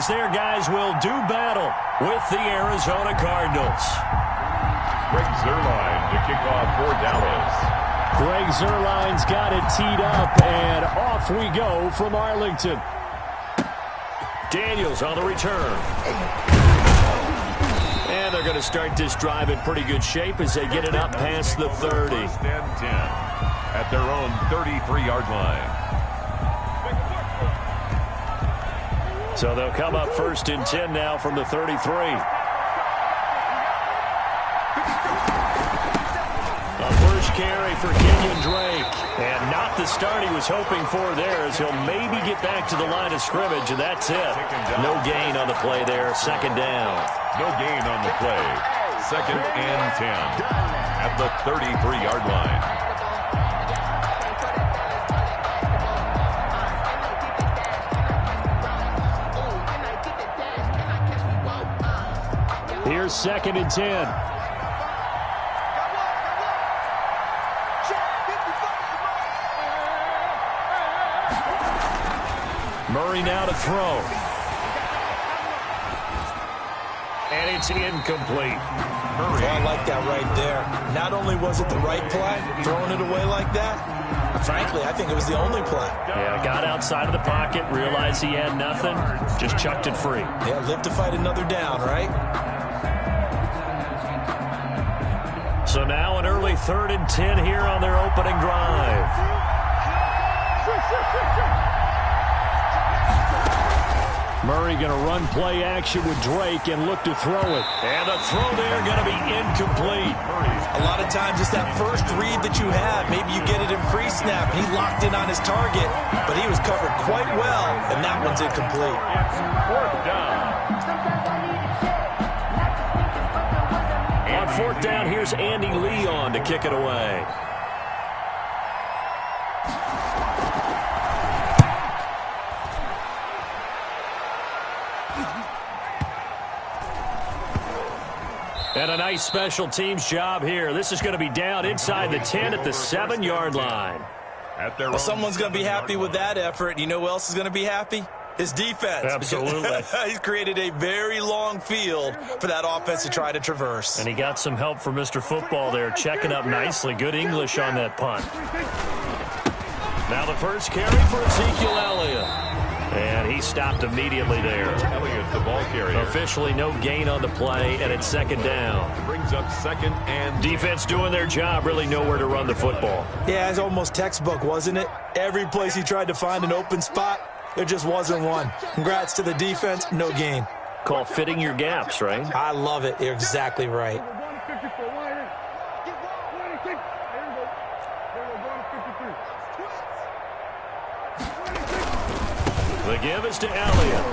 as their guys will do battle with the Arizona Cardinals. Greg Zuerlein to kick off for Dallas. Greg Zuerlein's got it teed up, and off we go from Arlington. Daniels on the return. And they're going to start this drive in pretty good shape as they get it up past the 30. First and 10 at their own 33-yard line. So they'll come up first and 10 now from the 33. A first carry for Kenyon Drake. And not the start he was hoping for there, as he'll maybe get back to the line of scrimmage, and that's it. No gain on the play there. Second down. No gain on the play. Second and 10 at the 33-yard line. Here's second and 10. Murray now to throw. And it's incomplete. Murray. I like that right there. Not only was it the right play, throwing it away like that, frankly, I think it was the only play. Yeah, got outside of the pocket, realized he had nothing, just chucked it free. Yeah, live to fight another down, right? So now an early 3rd and 10 here on their opening drive. Murray going to run play action with Drake and look to throw it. And the throw there going to be incomplete. A lot of times it's that first read that you have. Maybe you get it in pre-snap. He locked in on his target, but he was covered quite well, and that one's incomplete. Fourth down. On fourth down, here's Andy Leon to kick it away. And a nice special teams job here. This is going to be down inside the 10 at the 7-yard line. Well, someone's going to be happy with that effort. You know who else is going to be happy? His defense. Absolutely. He's created a very long field for that offense to try to traverse. And he got some help from Mr. Football there, checking up nicely. Good English on that punt. Now the first carry for Ezekiel Elliott. And he stopped immediately there. Elliott, the ball carrier. Officially no gain on the play, and it's second down. Brings up second and... Defense doing their job, really nowhere to run the football. Yeah, it's almost textbook, wasn't it? Every place he tried to find an open spot, there just wasn't one. Congrats to the defense, no gain. Call fitting your gaps, right? I love it. You're exactly right. The give is to Elliott.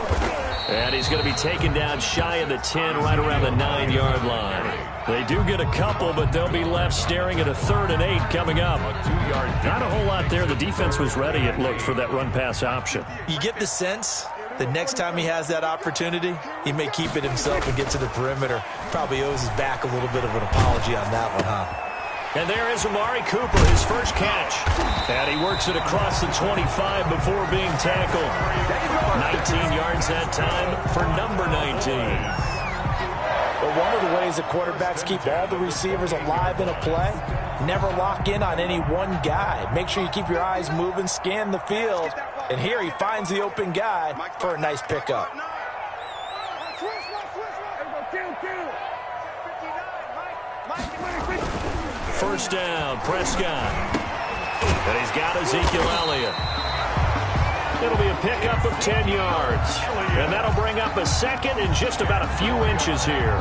And he's going to be taken down shy of the 10, right around the 9-yard line. They do get a couple, but they'll be left staring at a 3rd and 8 coming up. Not a whole lot there. The defense was ready, it looked, for that run-pass option. You get the sense that next time he has that opportunity, he may keep it himself and get to the perimeter. Probably owes his back a little bit of an apology on that one, huh? And there is Amari Cooper, his first catch. And he works it across the 25 before being tackled. 19 yards that time for number 19. But one of the ways that quarterbacks keep all the receivers alive in a play, never lock in on any one guy. Make sure you keep your eyes moving, scan the field. And here he finds the open guy for a nice pickup. First down, Prescott. And he's got Ezekiel Elliott. It'll be a pickup of 10 yards. And that'll bring up a second and just about a few inches here.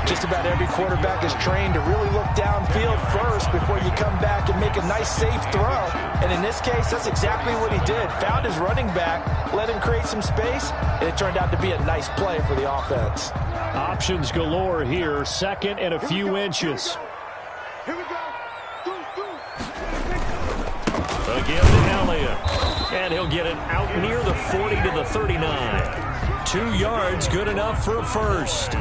Just about every quarterback is trained to really look downfield first before you come back and make a nice, safe throw. And in this case, that's exactly what he did. Found his running back, let him create some space, and it turned out to be a nice play for the offense. Options galore here. Second and a few inches. Again to Elliott. And he'll get it out near the 40 to the 39. 2 yards, good enough for a first.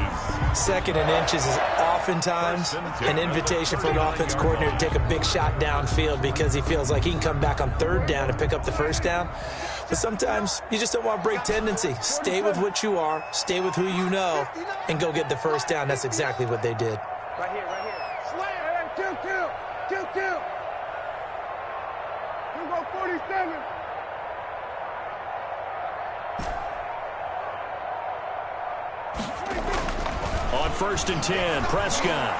Second and inches is oftentimes an invitation for an offense coordinator to take a big shot downfield because he feels like he can come back on third down and pick up the first down. But sometimes you just don't want to break tendency. Stay with what you are, stay with who you know, and go get the first down. That's exactly what they did. Right here, right here. Slam! 2-2! 2-2! You go 47. On 1st and 10, Prescott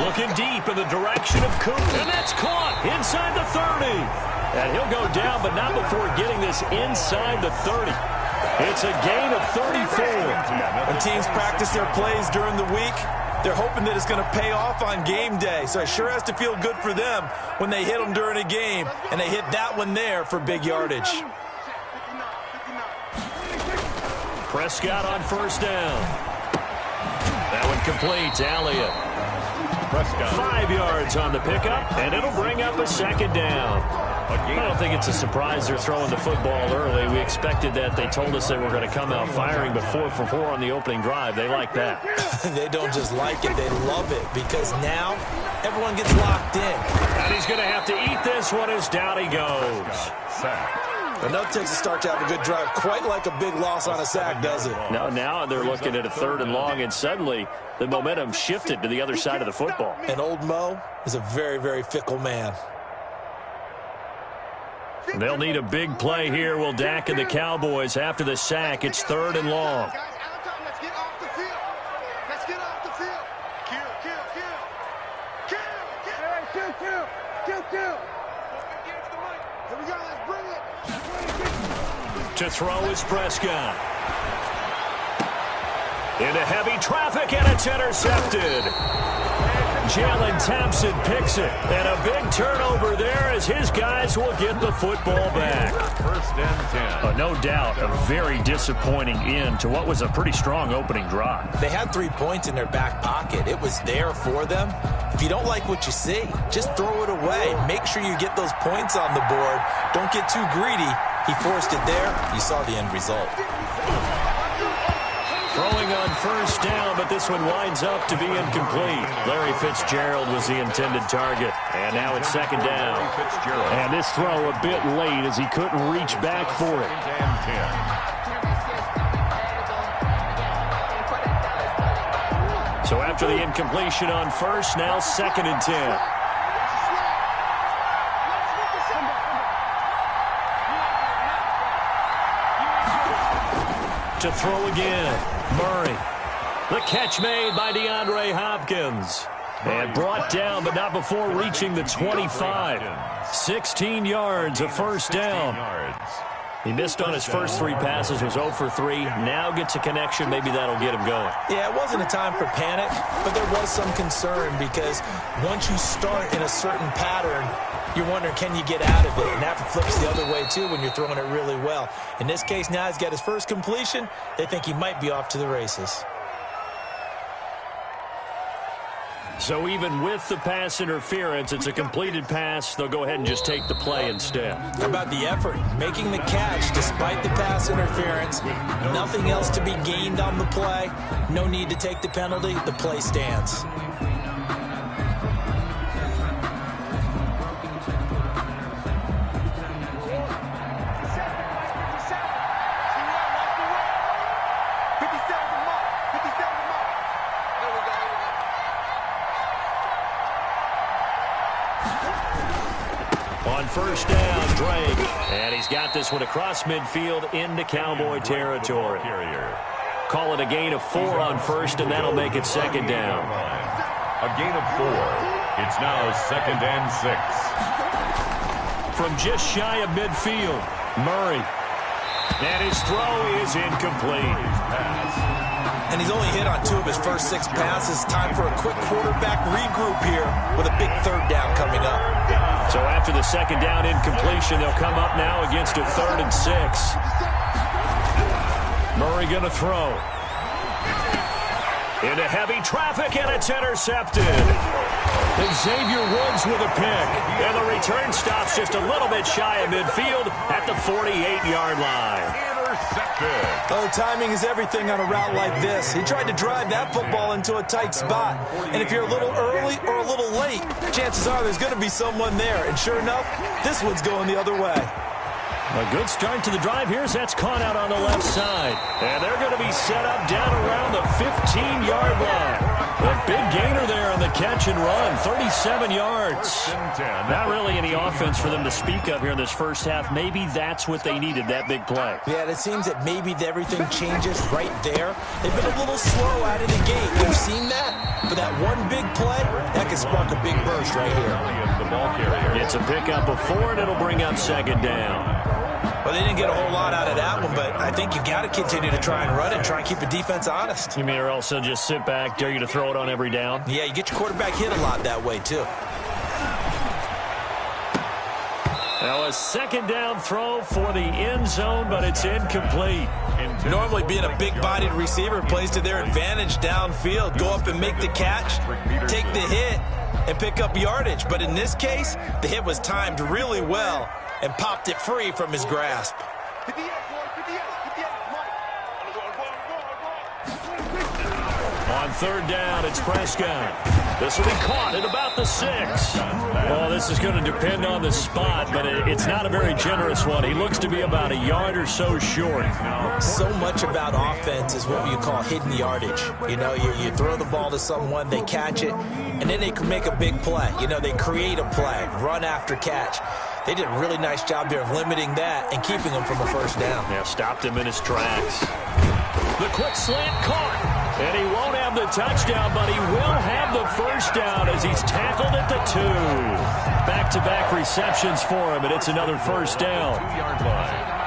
looking deep in the direction of Coop, and that's caught inside the 30. And he'll go down, but not before getting this inside the 30. It's a gain of 34. When teams practice their plays during the week, they're hoping that it's going to pay off on game day. So it sure has to feel good for them when they hit them during a game, and they hit that one there for big yardage. Prescott on 1st down. That one complete to Elliott. Prescott. 5 yards on the pickup, and it'll bring up a 2nd down. I don't think it's a surprise they're throwing the football early. We expected that. They told us they were going to come out firing, but 4 for 4 on the opening drive. They like that. They don't just like it, they love it, because now everyone gets locked in. And he's going to have to eat this one as down he goes. Enough takes a start to have a good drive. Quite like a big loss on a sack, does it? No, now they're looking at a 3rd and long, and suddenly the momentum shifted to the other side of the football. And old Mo is a very, very fickle man. They'll need a big play here, will Dak and the Cowboys. After the sack, it's 3rd and long. Guys, let's get off the field. Let's get off the field. Kill. Kill. Here we go, let's bring it. To throw is Prescott. Into heavy traffic, and it's intercepted. Jalen Thompson picks it, and a big turnover there as his guys will get the football back. 1st and 10. No doubt, a very disappointing end to what was a pretty strong opening drive. They had 3 points in their back pocket. It was there for them. If you don't like what you see, just throw it away. Make sure you get those points on the board. Don't get too greedy. He forced it there. You saw the end result. Throwing on 1st down, but this one winds up to be incomplete. Larry Fitzgerald was the intended target, and now it's 2nd down. And this throw a bit late as he couldn't reach back for it. 2nd and 10. So after the incompletion on 1st, now 2nd and 10. To throw again, Murray. The catch made by DeAndre Hopkins. And brought down, but not before reaching the 25. 16 yards, a 1st down. He missed on his first 3 passes, was 0 for 3. Now gets a connection. Maybe that'll get him going. Yeah, it wasn't a time for panic, but there was some concern because once you start in a certain pattern, you're wondering, can you get out of it? And that flips the other way, too, when you're throwing it really well. In this case, now he's got his first completion. They think he might be off to the races. So even with the pass interference, it's a completed pass. They'll go ahead and just take the play instead. How about the effort? Making the catch despite the pass interference. Nothing else to be gained on the play. No need to take the penalty. The play stands. On 1st down, Drake. And he's got this one across midfield into Cowboy territory. Call it a gain of 4 on 1st, and that'll make it 2nd down. A gain of 4. It's now 2nd and 6. From just shy of midfield, Murray. And his throw is incomplete. And he's only hit on 2 of his first 6 passes. Time for a quick quarterback regroup here with a big 3rd down coming up. So after the 2nd down incompletion, they'll come up now against a 3rd and 6. Murray going to throw. Into heavy traffic, and it's intercepted. And Xavier Woods with a pick. And the return stops just a little bit shy of midfield at the 48-yard line. intercepted. Oh, timing is everything on a route like this. He tried to drive that football into a tight spot. And if you're a little early or a little late, chances are there's going to be someone there. And sure enough, this one's going the other way. A good start to the drive. Here's that's caught out on the left side. And they're going to be set up down around the 15-yard line. A big gainer there on the catch and run, 37 yards. Not really any offense for them to speak of here in this first half. Maybe that's what they needed, that big play. Yeah, it seems that maybe everything changes right there. They've been a little slow out of the gate. We've seen that. But that one big play, that can spark a big burst right here. It's a pickup of 4, and it'll bring up second down. Well, they didn't get a whole lot out of that one, but I think you've got to continue to try and run it, try and keep the defense honest. You mean or else they'll just sit back, dare you to throw it on every down? Yeah, you get your quarterback hit a lot that way, too. Now a second down throw for the end zone, but it's incomplete. Normally being a big-bodied receiver plays to their advantage downfield. Go up and make the catch, take the hit, and pick up yardage. But in this case, the hit was timed really well and popped it free from his grasp. On third down, it's Prescott. This will be caught at about the 6. Well, this is going to depend on the spot, but it's not a very generous one. He looks to be about a yard or so short. So much about offense is what you call hidden yardage. You know, you throw the ball to someone, they catch it, and then they can make a big play. You know, they create a play, run after catch. They did a really nice job there of limiting that and keeping him from a first down. Yeah, stopped him in his tracks. The quick slant caught. And he won't have the touchdown, but he will have the first down as he's tackled at the 2. Back-to-back receptions for him, and it's another first down. 2-yard line.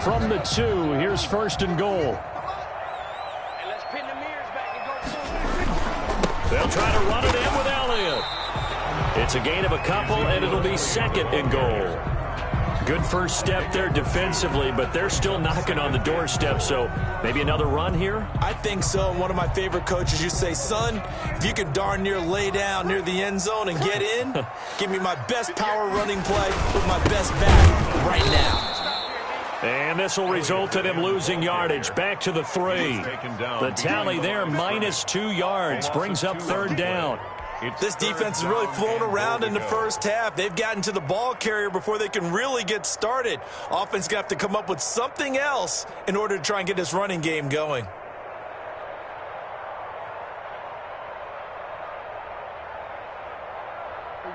From the 2, here's first and goal. They'll try to run it in with Elliott. It's a gain of a couple, and it'll be second and goal. Good first step there defensively, but they're still knocking on the doorstep, so maybe another run here? I think so. One of my favorite coaches used to say, son, if you can darn near lay down near the end zone and get in, give me my best power running play with my best back right now. And this will result in him losing yardage. Back to the 3. The tally there, minus 2 yards, brings up third down. This defense has really flown around in the first half. They've gotten to the ball carrier before they can really get started. Offense going to have to come up with something else in order to try and get this running game going.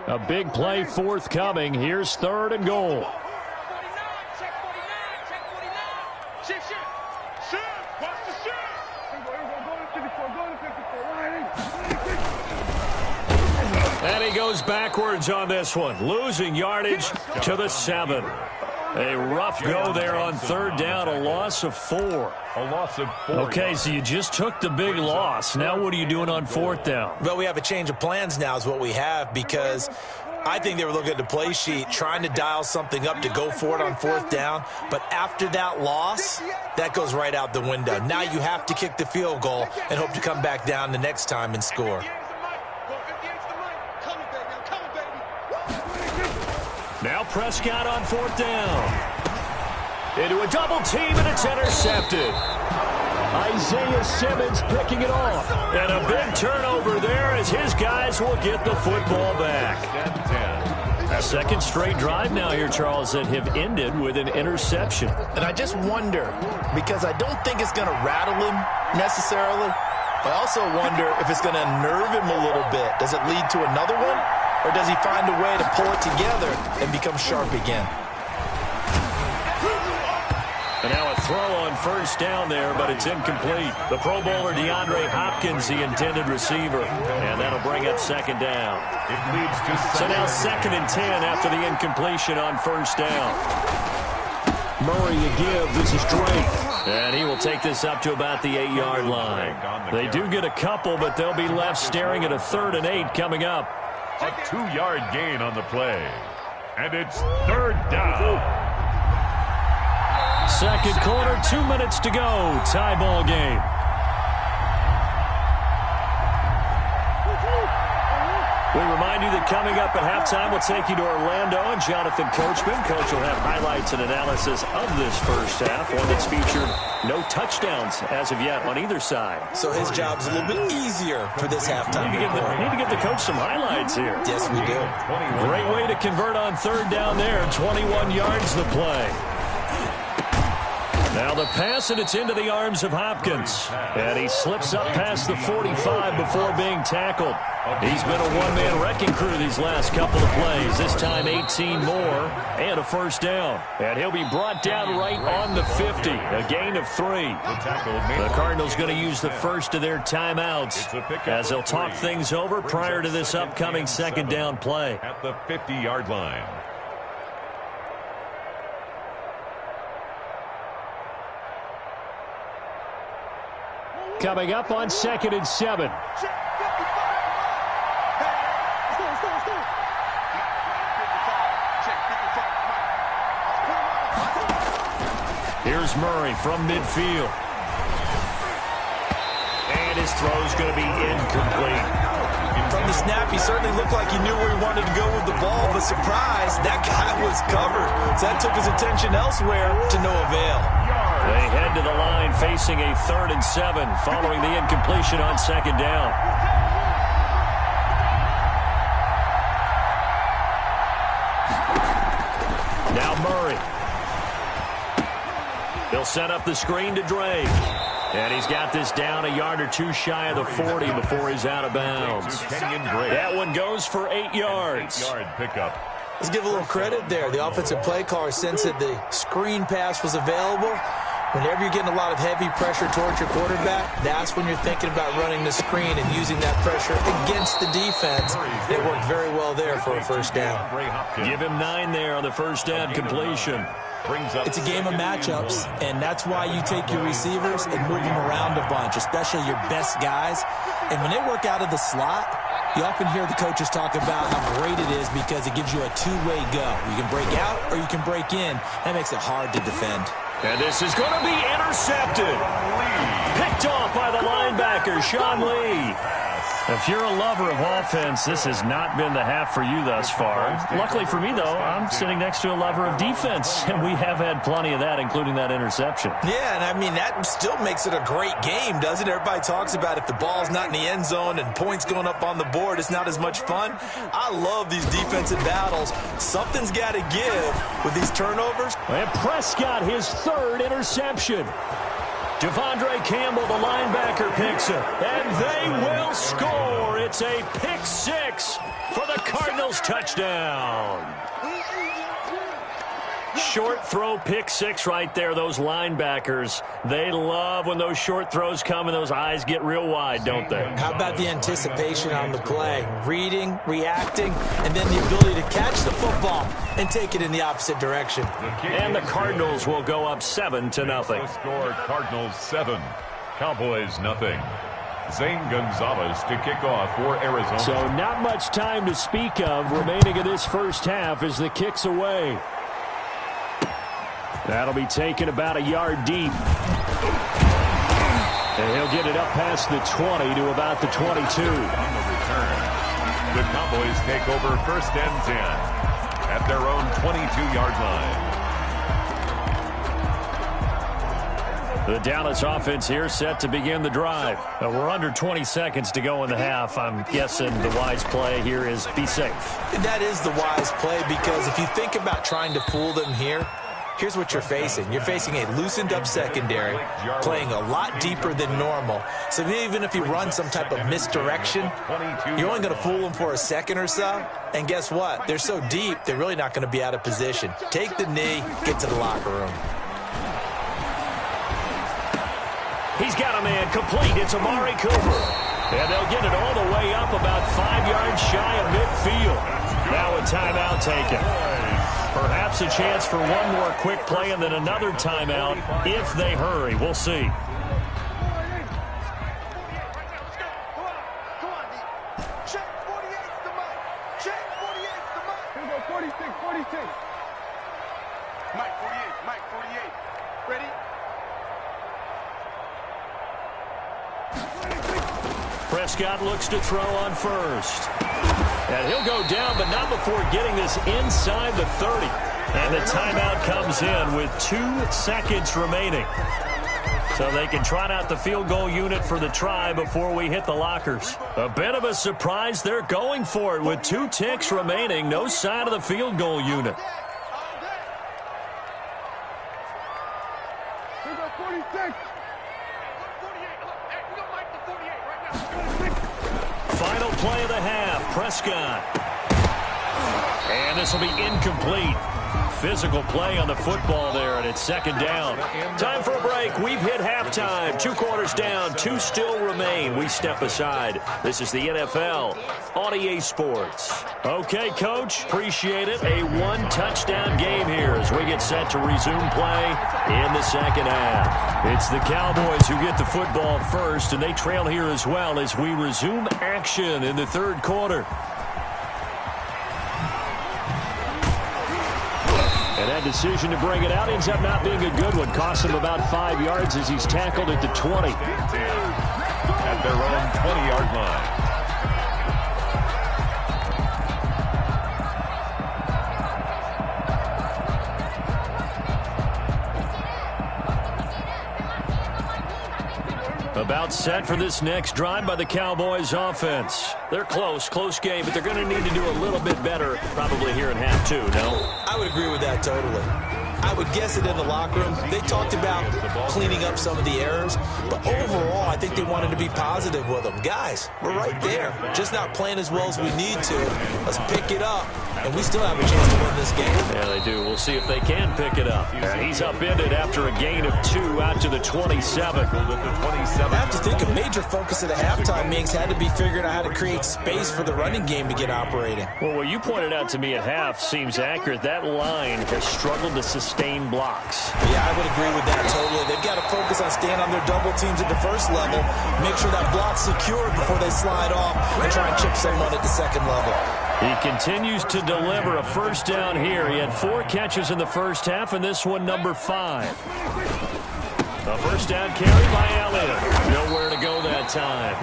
A big play forthcoming. Here's third and goal. And he goes backwards on this one, losing yardage to the 7. A rough go there on third down, a loss of 4. A loss of 4. Okay, so you just took the big loss. Now what are you doing on fourth down? Well, we have a change of plans now is what we have, because I think they were looking at the play sheet, trying to dial something up to go for it on fourth down. But after that loss, that goes right out the window. Now you have to kick the field goal and hope to come back down the next time and score. Now Prescott on fourth down. Into a double team, and it's intercepted. Isaiah Simmons picking it off. And a big turnover there as his guys will get the football back. A second straight drive now here, Charles, that have ended with an interception. And I just wonder, because I don't think it's going to rattle him necessarily. I also wonder if it's going to unnerve him a little bit. Does it lead to another one? Or does he find a way to pull it together and become sharp again? And now a throw on first down there, but it's incomplete. The Pro Bowler DeAndre Hopkins, the intended receiver. And that'll bring up second down. It leads to so now second and 10 after the incompletion on first down. Murray to give. This is Drake. And he will take this up to about the 8-yard line. They do get a couple, but they'll be left staring at a 3rd and 8 coming up. a 2-yard gain on the play. And it's third down. Second quarter, 2 minutes to go. Tie ball game. We remind you that coming up at halftime, we'll take you to Orlando and Jonathan Coachman. Coach will have highlights and analysis of this first half, one that's featured no touchdowns as of yet on either side. So his job's a little bit easier for this halftime. We need to give the coach some highlights here. Yes, we do. Great way to convert on third down there. 21 yards the play. Now the pass, and it's into the arms of Hopkins. And he slips up past the 45 before being tackled. He's been a one-man wrecking crew these last couple of plays. This time 18 more and a first down. And he'll be brought down right on the 50. A gain of 3. The Cardinals going to use the first of their timeouts as they'll talk things over prior to this upcoming second down play. At the 50-yard line. Coming up on 2nd and 7. Here's Murray from midfield. And his throw's going to be incomplete. From the snap, he certainly looked like he knew where he wanted to go with the ball, but surprise, that guy was covered. So that took his attention elsewhere to no avail. They head to the line facing a 3rd and 7 following the incompletion on second down. Now Murray. He'll set up the screen to Drake. And he's got this down a yard or two shy of the 40 before he's out of bounds. That one goes for 8 yards. 8-yard pickup. Let's give a little credit there. The offensive play caller sensed that the screen pass was available. Whenever you're getting a lot of heavy pressure towards your quarterback, that's when you're thinking about running the screen and using that pressure against the defense. It worked very well there for a first down. Give him 9 there on the first down completion. It's a game of matchups, and that's why you take your receivers and move them around a bunch, especially your best guys. And when they work out of the slot, you often hear the coaches talk about how great it is because it gives you a two-way go. You can break out or you can break in. That makes it hard to defend. And this is going to be intercepted. Picked off by the linebacker, Sean Lee. If you're a lover of offense, this has not been the half for you thus far. Luckily for me, though, I'm sitting next to a lover of defense, and we have had plenty of that, including that interception. Yeah, and I mean, that still makes it a great game, doesn't it? Everybody talks about if the ball's not in the end zone and points going up on the board, it's not as much fun. I love these defensive battles. Something's got to give with these turnovers. And Prescott, his 3rd interception. Devondre Campbell, the linebacker, picks it. And they will score. It's a pick 6 for the Cardinals touchdown. Short throw, pick 6 right there. Those linebackers, they love when those short throws come and those eyes get real wide, don't they? How about the anticipation on the play? Reading, reacting, and then the ability to catch the football and take it in the opposite direction. And the Cardinals will go up 7-0. Score Cardinals 7, Cowboys nothing. Zane Gonzalez to kick off for Arizona. So not much time to speak of remaining in this first half as the kick's away. That'll be taken about a yard deep. And he'll get it up past the 20 to about the 22. On the return, the Cowboys take over 1st and 10 at their own 22-yard line. The Dallas offense here set to begin the drive. We're under 20 seconds to go in the half. I'm guessing the wise play here is be safe. That is the wise play because if you think about trying to fool them here, here's what you're facing. You're facing a loosened up secondary, playing a lot deeper than normal. So even if you run some type of misdirection, you're only going to fool them for a second or so. And guess what? They're so deep, they're really not going to be out of position. Take the knee, get to the locker room. He's got a man complete. It's Amari Cooper. And they'll get it all the way up about 5 yards shy of midfield. Now a timeout taken. Perhaps a chance for one more quick play and then another timeout if they hurry. We'll see. Come on, D. Check 48's the mic. Check 48's the mic. Here we go, 46. Mike 48. Ready? Prescott looks to throw on first. And he'll go down, but not before getting this inside the 30. And the timeout comes in with 2 seconds remaining. So they can trot out the field goal unit for the try before we hit the lockers. A bit of a surprise. They're going for it with 2 ticks remaining. No sign of the field goal unit. Final play of the half. Prescott. And this will be incomplete. Physical play on the football there, and it's second down. Time for a break. We've hit halftime. 2 quarters down, 2 still remain. We step aside. This is the NFL on EA Sports. Okay, Coach, appreciate it. A 1-touchdown game here as we get set to resume play in the second half. It's the Cowboys who get the football first, and they trail here as well as we resume action in the third quarter. And that decision to bring it out ends up not being a good one. Costs him about 5 yards as he's tackled at the 20. At their own 20-yard line. About set for this next drive by the Cowboys offense. They're close game, but they're going to need to do a little bit better probably here in half 2, no? I would agree with that totally. I would guess it in the locker room. They talked about cleaning up some of the errors, but overall, I think they wanted to be positive with them. Guys, we're right there. Just not playing as well as we need to. Let's pick it up, and we still have a chance to win this game. Yeah, they do. We'll see if they can pick it up. And he's upended after a gain of 2 out to the 27. I have to think a major focus of the halftime meetings had to be figuring out how to create space for the running game to get operating. Well, what you pointed out to me at half seems accurate. That line has struggled to sustain blocks. Yeah, I would agree with that totally. They've got to focus on staying on their double teams at the first level, make sure that block's secured before they slide off, and try and chip someone at the second level. He continues to deliver a first down here. He had 4 catches in the first half, and this one number 5. A first down carry by Elliott. Nowhere to go that time.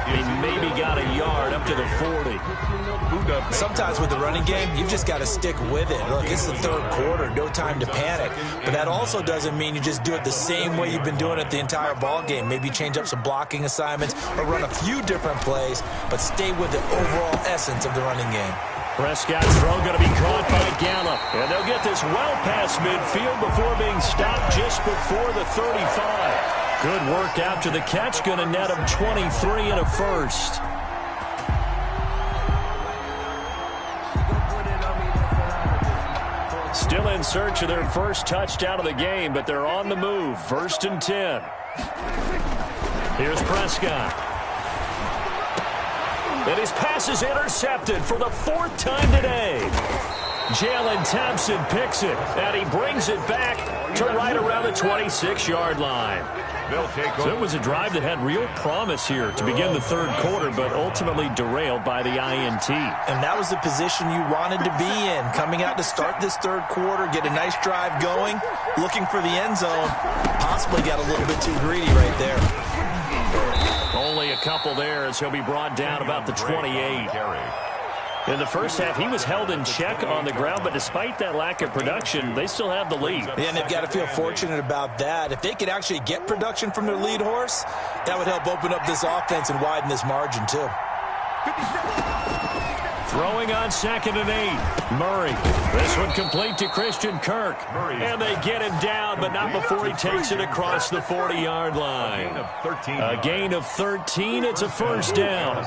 He maybe got a yard up to the 40. Sometimes with the running game, you've just got to stick with it. Look, it's the third quarter, no time to panic. But that also doesn't mean you just do it the same way you've been doing it the entire ball game. Maybe change up some blocking assignments or run a few different plays, but stay with the overall essence of the running game. Prescott's throw going to be caught by Gallup. And they'll get this well past midfield before being stopped just before the 35. Good work after the catch. Going to net him 23 and a first. Still in search of their first touchdown of the game, but they're on the move. 1st and 10. Here's Prescott. And his pass is intercepted for the 4th time today. Jalen Thompson picks it, and he brings it back to right around the 26-yard line. So it was a drive that had real promise here to begin the third quarter, but ultimately derailed by the INT. And that was the position you wanted to be in, coming out to start this third quarter, get a nice drive going, looking for the end zone. Possibly got a little bit too greedy right there. Only a couple there as he'll be brought down about the 28. In the first half, he was held in check on the ground, but despite that lack of production, they still have the lead. Yeah, and they've got to feel fortunate about that. If they could actually get production from their lead horse, that would help open up this offense and widen this margin, too. Throwing on 2nd and 8. Murray. This one complete to Christian Kirk. And they get him down, but not before he takes it across the 40-yard line. A gain of 13. It's a first down.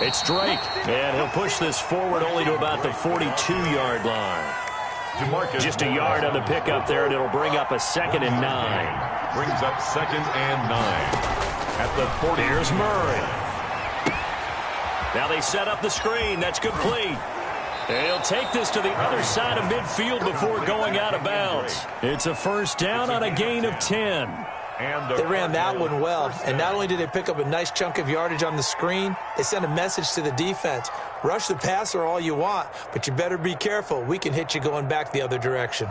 It's Drake, and he'll push this forward only to about the 42-yard line. Just a yard on the pickup there, and it'll bring up a 2nd and 9. Brings up 2nd and 9. At the 40. Here's Murray. Now they set up the screen. That's complete. And he'll take this to the other side of midfield before going out of bounds. It's a first down on a gain of 10. And They ran that one well, and not only did they pick up a nice chunk of yardage on the screen, they sent a message to the defense. Rush the passer all you want, but you better be careful. We can hit you going back the other direction.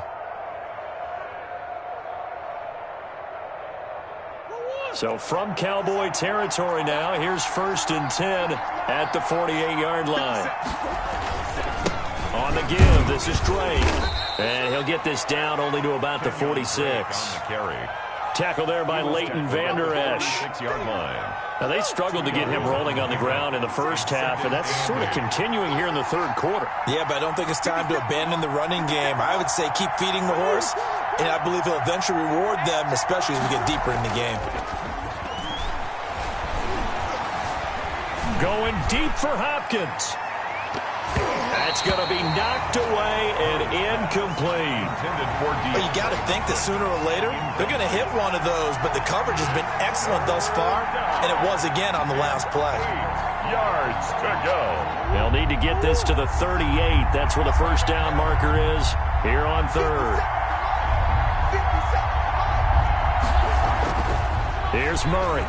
So from Cowboy territory now, here's 1st and 10 at the 48-yard line. On the give, this is Drake. And he'll get this down only to about the 46. Tackle there by Leighton Vander Esch. 6-yard line. Now, they struggled to get him rolling on the ground in the first half, and that's sort of continuing here in the third quarter. Yeah, but I don't think it's time to abandon the running game. I would say keep feeding the horse, and I believe he'll eventually reward them, especially as we get deeper in the game. Going deep for Hopkins. That's going to be knocked away and incomplete. Well, you got to think that sooner or later they're going to hit one of those, but the coverage has been excellent thus far, and it was again on the last play. Yards to go. They'll need to get this to the 38. That's where the first down marker is here on third. Here's Murray.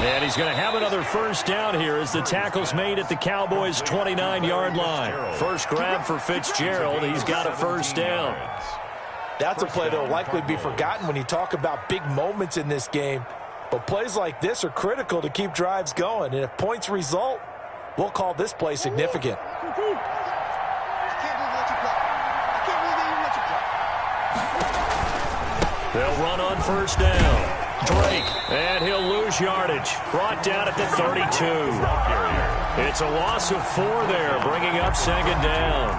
And he's going to have another first down here as the tackle's made at the Cowboys' 29-yard line. First grab for Fitzgerald. He's got a first down. That's a play that will likely be forgotten when you talk about big moments in this game. But plays like this are critical to keep drives going. And if points result, we'll call this play significant. They'll run on first down. Drake, and he'll lose yardage. Brought down at the 32. It's a loss of 4 there, bringing up 2nd down.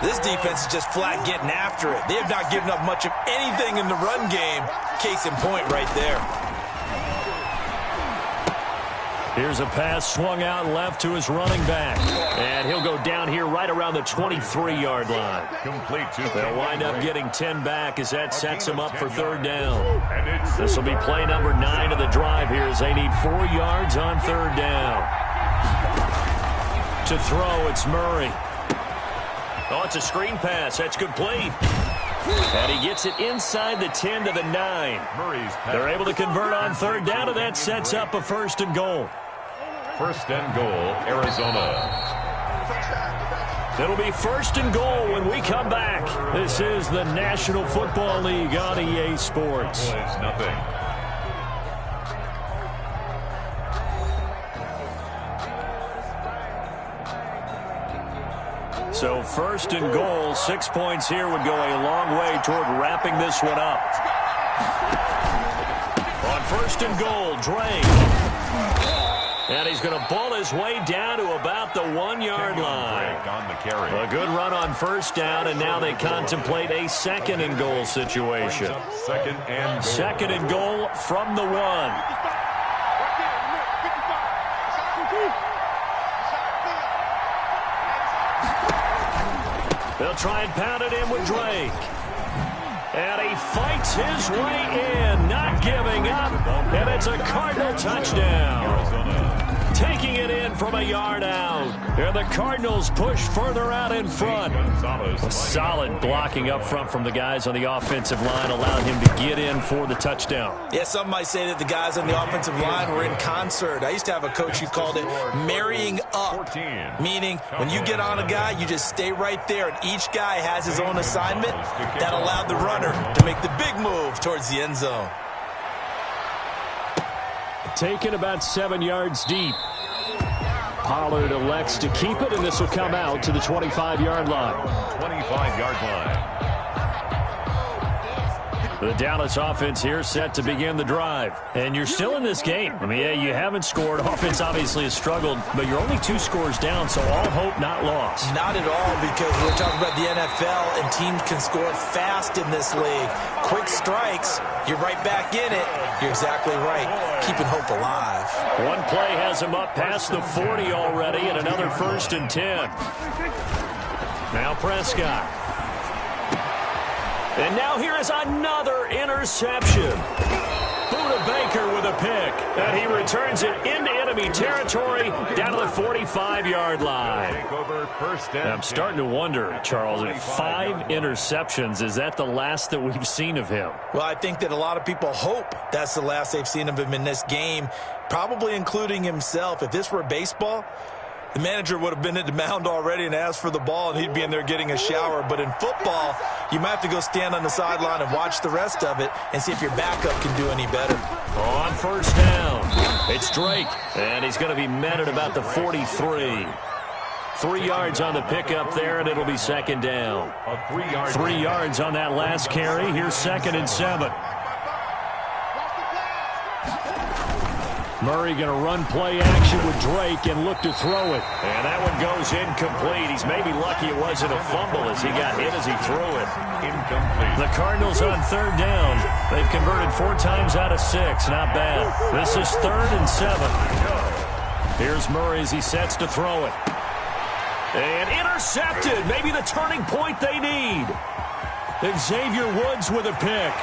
This defense is just flat getting after it. They have not given up much of anything in the run game. Case in point right there. Here's a pass swung out left to his running back. And he'll go down here right around the 23-yard line. Complete to They'll wind up getting 10 back as that sets him up for 3rd down. This will be play number 9 of the drive here as they need 4 yards on 3rd down. To throw, it's Murray. Oh, it's a screen pass. That's complete. And he gets it inside the 10 to the 9. They're able to convert on 3rd down, and that sets up a 1st and goal. 1st and goal, Arizona. It'll be 1st and goal when we come back. This is the National Football League on EA Sports. Cowboys nothing. So 1st and goal, 6 points here would go a long way toward wrapping this one up. On 1st and goal, Drake. And he's going to ball his way down to about the 1-yard line. On the carry. A good run on 1st down, and now they contemplate a 2nd and goal situation. 2nd and goal. 2nd and goal from the 1. They'll try and pound it in with Drake. And he fights his way in, not giving up. And it's a Cardinal touchdown. Taking it in from a yard out. And the Cardinals push further out in front. A solid blocking up front from the guys on the offensive line allowed him to get in for the touchdown. Yeah, some might say that the guys on the offensive line were in concert. I used to have a coach who called it marrying up, meaning when you get on a guy, you just stay right there, and each guy has his own assignment. That allowed the runner to make the big move towards the end zone. Taken about 7 yards deep. Pollard elects to keep it, and this will come out to the 25-yard line. 25-yard line. The Dallas offense here set to begin the drive. And you're still in this game. I mean, yeah, you haven't scored. Offense obviously has struggled, but you're only 2 scores down, so all hope not lost. Not at all, because we're talking about the NFL, and teams can score fast in this league. Quick strikes, you're right back in it. You're exactly right. Keeping hope alive. One play has him up past the 40 already, and another 1st and 10. Now Prescott. And now here is another interception. Boom to Baker with a pick. And he returns it into enemy territory down to the 45-yard line. I'm starting to wonder, Charles, at 5 interceptions, is that the last that we've seen of him? Well, I think that a lot of people hope that's the last they've seen of him in this game, probably including himself. If this were baseball, the manager would have been at the mound already and asked for the ball, and he'd be in there getting a shower. But in football, you might have to go stand on the sideline and watch the rest of it and see if your backup can do any better. On first down, it's Drake, and he's going to be met at about the 43. 3 yards on the pickup there, and it'll be second down. 3 yards on that last carry. Here's 2nd and 7. Murray going to run play action with Drake and look to throw it. And that one goes incomplete. He's maybe lucky it wasn't a fumble as he got hit as he threw it. Incomplete. The Cardinals on 3rd down. They've converted 4 times out of 6. Not bad. This is 3rd and 7. Here's Murray as he sets to throw it. And intercepted. Maybe the turning point they need. Xavier Woods with a pick.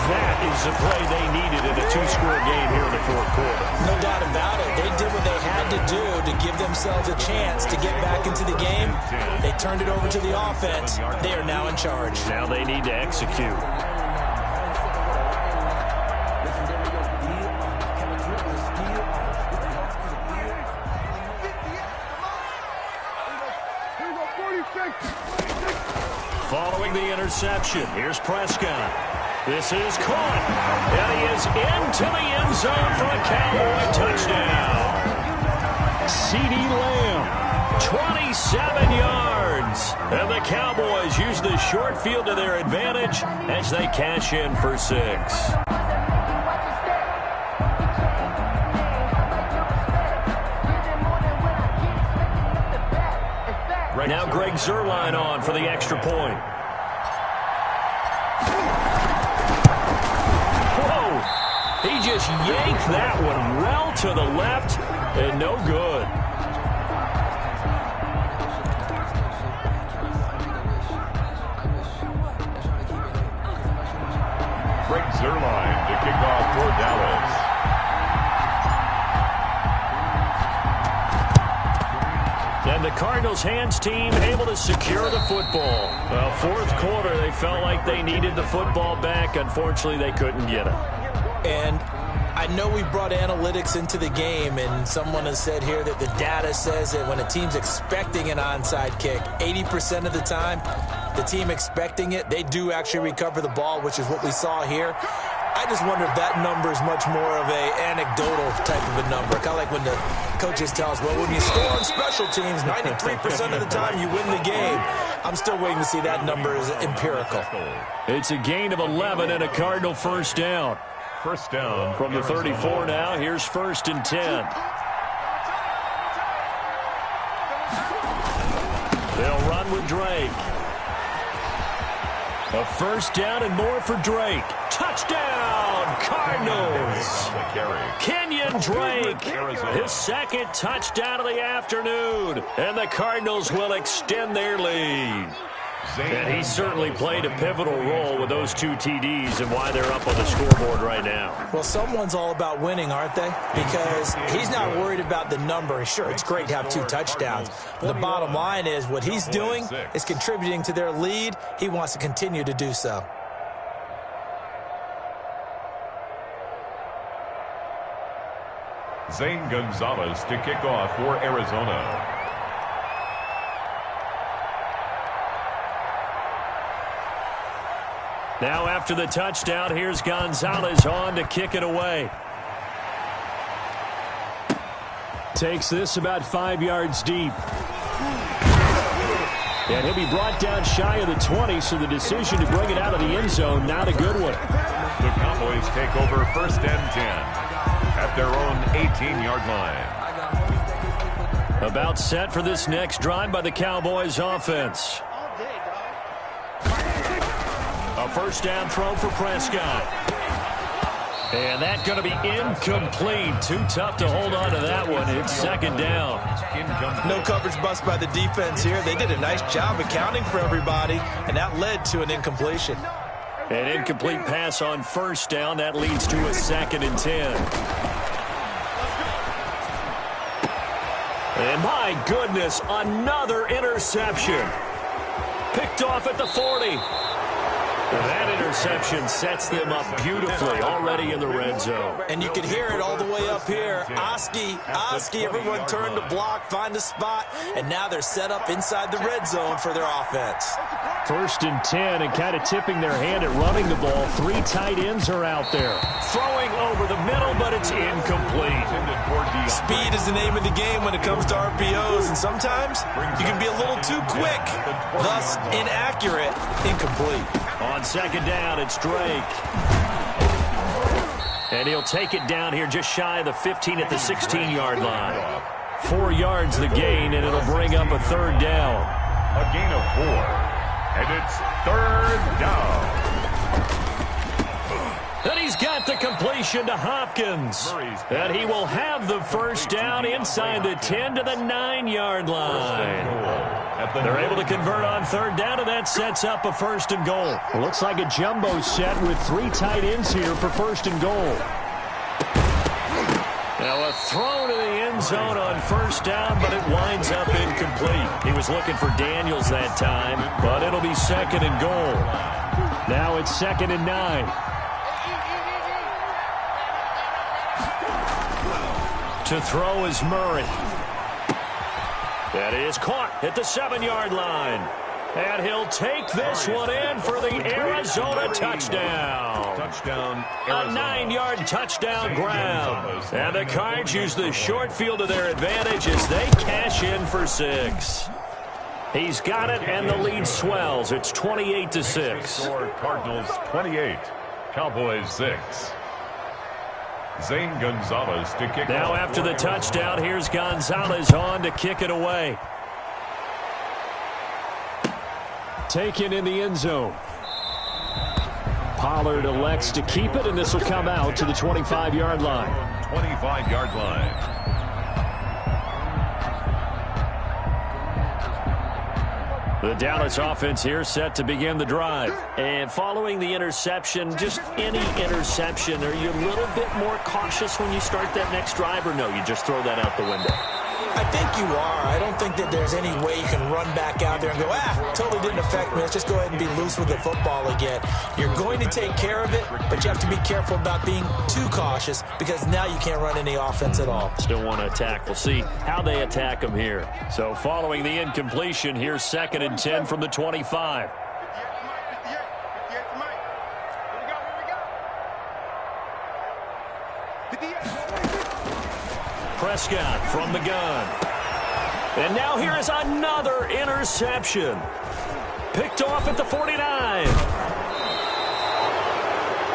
That is the play they needed in a 2-score game here in the 4th quarter. No doubt about it. They did what they had to do to give themselves a chance to get back into the game. They turned it over to the offense. They are now in charge. Now they need to execute. Following the interception, here's Prescott. This is caught, and he is into the end zone for a Cowboy touchdown. CeeDee Lamb, 27 yards. And the Cowboys use the short field to their advantage as they cash in for 6. Now Greg Zuerlein on for the extra point. He just yanked that one well to the left, and no good. Greg Zuerlein to kick off for Dallas. And the Cardinals' hands team able to secure the football. Well, 4th quarter, they felt like they needed the football back. Unfortunately, they couldn't get it. And I know we brought analytics into the game, and someone has said here that the data says that when a team's expecting an onside kick, 80% of the time, the team expecting it, they do actually recover the ball, which is what we saw here. I just wonder if that number is much more of a anecdotal type of a number. Kind of like when the coaches tell us, well, when you score on special teams, 93% of the time you win the game. I'm still waiting to see that number is empirical. It's a gain of 11 and a Cardinal first down. First down from the 34 now. Here's 1st and 10. They'll run with Drake. A first down and more for Drake. Touchdown, Cardinals. Kenyon Drake, his 2nd touchdown of the afternoon. And the Cardinals will extend their lead. And he certainly played a pivotal role with those 2 TDs and why they're up on the scoreboard right now. Well, someone's all about winning, aren't they? Because he's not worried about the number. Sure, it's great to have 2 touchdowns. But the bottom line is what he's doing is contributing to their lead. He wants to continue to do so. Zane Gonzalez to kick off for Arizona. Now after the touchdown, here's Gonzalez on to kick it away. Takes this about 5 yards deep. And he'll be brought down shy of the 20, so the decision to bring it out of the end zone, not a good one. The Cowboys take over 1st and 10 at their own 18-yard line. About set for this next drive by the Cowboys offense. A first down throw for Prescott. And that's going to be incomplete. Too tough to hold on to that one. It's 2nd down. No coverage bust by the defense here. They did a nice job accounting for everybody, and that led to an incompletion. An incomplete pass on first down. That leads to a 2nd and 10. And my goodness, another interception. Picked off at the 40. That interception sets them up beautifully already in the red zone. And you can hear it all the way up here. Oski, everyone turned to block, find a spot, and now they're set up inside the red zone for their offense. 1st and 10, and kind of tipping their hand at running the ball. 3 tight ends are out there. Throwing over the middle, but it's incomplete. Speed is the name of the game when it comes to RPOs, and sometimes you can be a little too quick, thus inaccurate, incomplete. On 2nd down, it's Drake. And he'll take it down here just shy of the 15 at the 16-yard line. 4 yards the gain, and it'll bring up a 3rd down. A gain of 4. And it's 3rd down. And he's got the completion to Hopkins. And he will have the 1st down inside the 10 to the 9-yard line. They're able to convert on 3rd down, and that sets up a 1st and goal. Looks like a jumbo set with 3 tight ends here for 1st and goal. Now a throw to the end zone on 1st down, but it winds up incomplete. He was looking for Daniels that time, but it'll be 2nd and goal. Now it's 2nd and 9. To throw is Murray. That is caught at the 7-yard line. And he'll take this one in for the Arizona touchdown. A 9-yard touchdown grab. And the Cards use the short field to their advantage as they cash in for 6. He's got it, and the lead swells. It's 28-6. Cardinals 28, Cowboys 6. Zane Gonzalez to kick now off. After the touchdown, here's Gonzalez on to kick it away. Taken in the end zone. Pollard elects to keep it, and this will come out to the 25-yard line. 25-yard line. The Dallas offense here set to begin the drive. And following the interception, just any interception, are you a little bit more cautious when you start that next drive, or no, you just throw that out the window? I think you are. I don't think that there's any way you can run back out there and go, totally didn't affect me. Let's just go ahead and be loose with the football again. You're going to take care of it, but you have to be careful about being too cautious because now you can't run any offense at all. Still want to attack. We'll see how they attack them here. So following the incompletion, here's 2nd and 10 from the 25. Prescott from the gun. And now here is another interception. Picked off at the 49.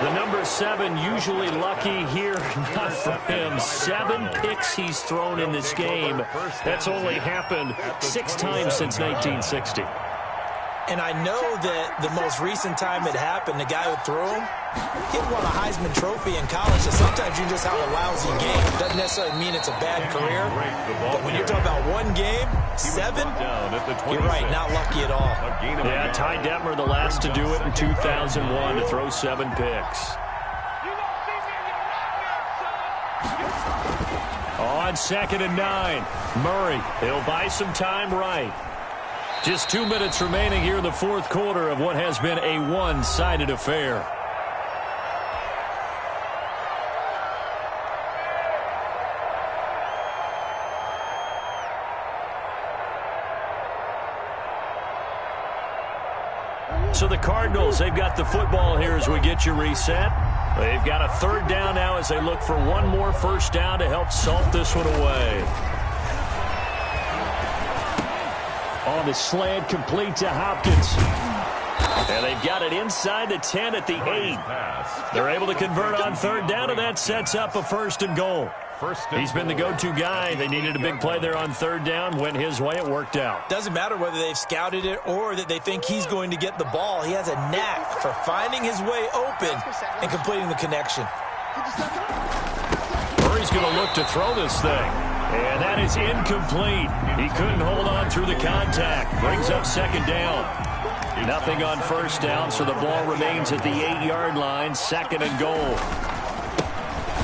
The number 7 usually lucky here. Not for him. 7 picks he's thrown in this game. That's only happened 6 times since 1960. And I know that the most recent time it happened, the guy who threw him, he won a Heisman Trophy in college. So sometimes you just have a lousy game. Doesn't necessarily mean it's a bad career. But when you're talking about one game, 7, you're right, not lucky at all. Yeah, Ty Detmer, the last to do it in 2001, to throw 7 picks. On 2nd and 9, Murray, he'll buy some time right. Just 2 minutes remaining here in the 4th quarter of what has been a one-sided affair. So the Cardinals, they've got the football here as we get you reset. They've got a 3rd down now as they look for one more 1st down to help salt this one away. On the slant, complete to Hopkins. And they've got it inside the 10 at the 8. They're able to convert on 3rd down, and that sets up a 1st and goal. He's been the go-to guy. They needed a big play there on 3rd down. Went his way. It worked out. Doesn't matter whether they've scouted it or that they think he's going to get the ball. He has a knack for finding his way open and completing the connection. Murray's going to look to throw this thing. And that is incomplete. He couldn't hold on through the contact. Brings up 2nd down. Nothing on first down, so the ball remains at the 8-yard line, 2nd and goal.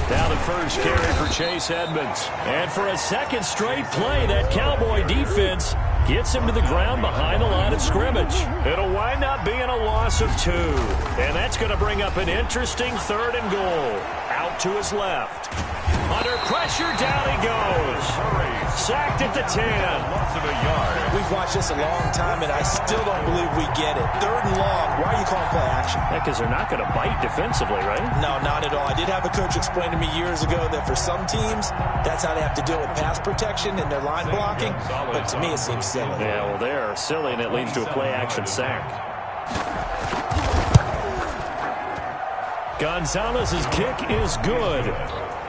Now the first carry for Chase Edmonds. And for a second straight play, that Cowboy defense gets him to the ground behind the line of scrimmage. It'll wind up being a loss of 2. And that's going to bring up an interesting 3rd and goal. Out to his left. Under pressure, down he goes. Sacked at the 10. Loss of a yard. We've watched this a long time, and I still don't believe we get it. 3rd and long. Why are you calling play action? Yeah, because they're not going to bite defensively, right? No, not at all. I did have a coach explain to me years ago that for some teams, that's how they have to deal with pass protection and their line blocking. But to me, it seems silly. Yeah, well, they're silly, and it leads to a play-action sack. Gonzalez's kick is good.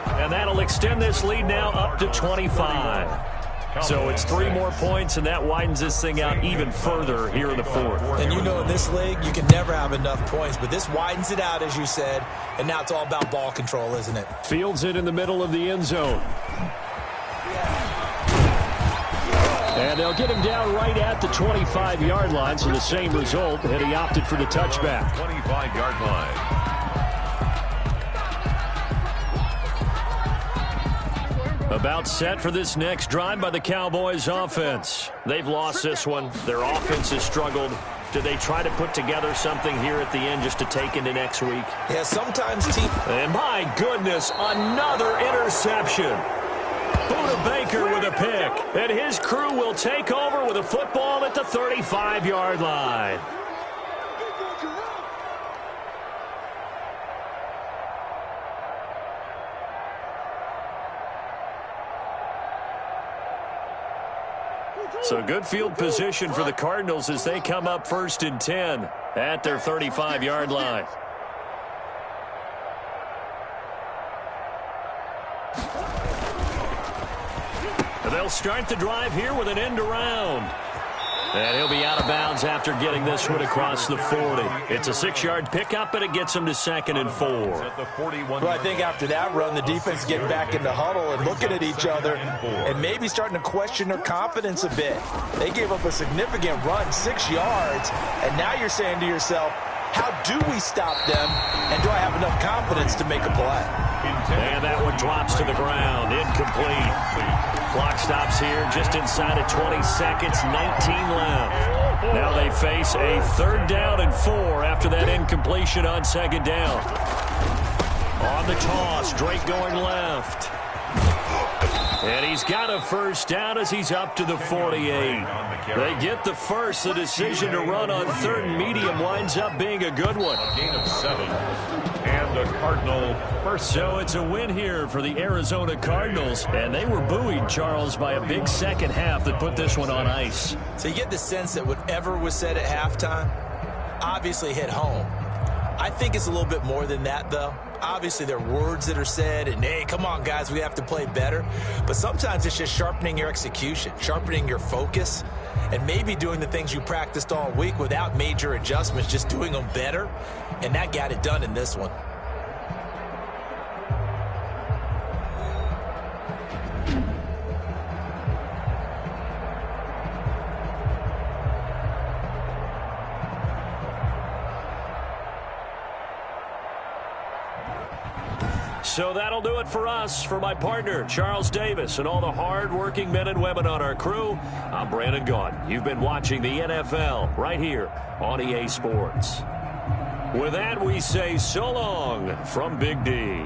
And that'll extend this lead now up to 25. So it's 3 more points, and that widens this thing out even further here in the 4th. And you know in this league, you can never have enough points, but this widens it out, as you said, and now it's all about ball control, isn't it? Fields it in the middle of the end zone. And they'll get him down right at the 25-yard line, so the same result, and he opted for the touchback. 25-yard line. About set for this next drive by the Cowboys offense. They've lost this one. Their offense has struggled. Do they try to put together something here at the end just to take into next week? Yeah, sometimes team. And my goodness, another interception. Buda Baker with a pick. And his crew will take over with a football at the 35-yard line. So good field position for the Cardinals as they come up 1st and 10 at their 35-yard line. They'll start the drive here with an end around. And he'll be out of bounds after getting this one across the 40. It's a 6-yard pickup, and it gets him to 2nd and 4. Well, I think after that run, the defense getting back in the huddle and looking at each other and maybe starting to question their confidence a bit. They gave up a significant run, 6 yards, and now you're saying to yourself, how do we stop them, and do I have enough confidence to make a play? And that one drops to the ground, incomplete. Clock stops here just inside of 20 seconds, 19 left. Now they face a 3rd down and 4 after that incompletion on 2nd down. On the toss, Drake going left. And he's got a 1st down as he's up to the 48. They get the first. The decision to run on 3rd and medium winds up being a good one. A gain of 7. And the Cardinal first. So it's a win here for the Arizona Cardinals. And they were buoyed, Charles, by a big second half that put this one on ice. So you get the sense that whatever was said at halftime obviously hit home. I think it's a little bit more than that, though. Obviously, there are words that are said, and, hey, come on, guys, we have to play better. But sometimes it's just sharpening your execution, sharpening your focus, and maybe doing the things you practiced all week without major adjustments, just doing them better. And that got it done in this one. So that'll do it for us. For my partner, Charles Davis, and all the hard-working men and women on our crew, I'm Brandon Gaudin. You've been watching the NFL right here on EA Sports. With that, we say so long from Big D.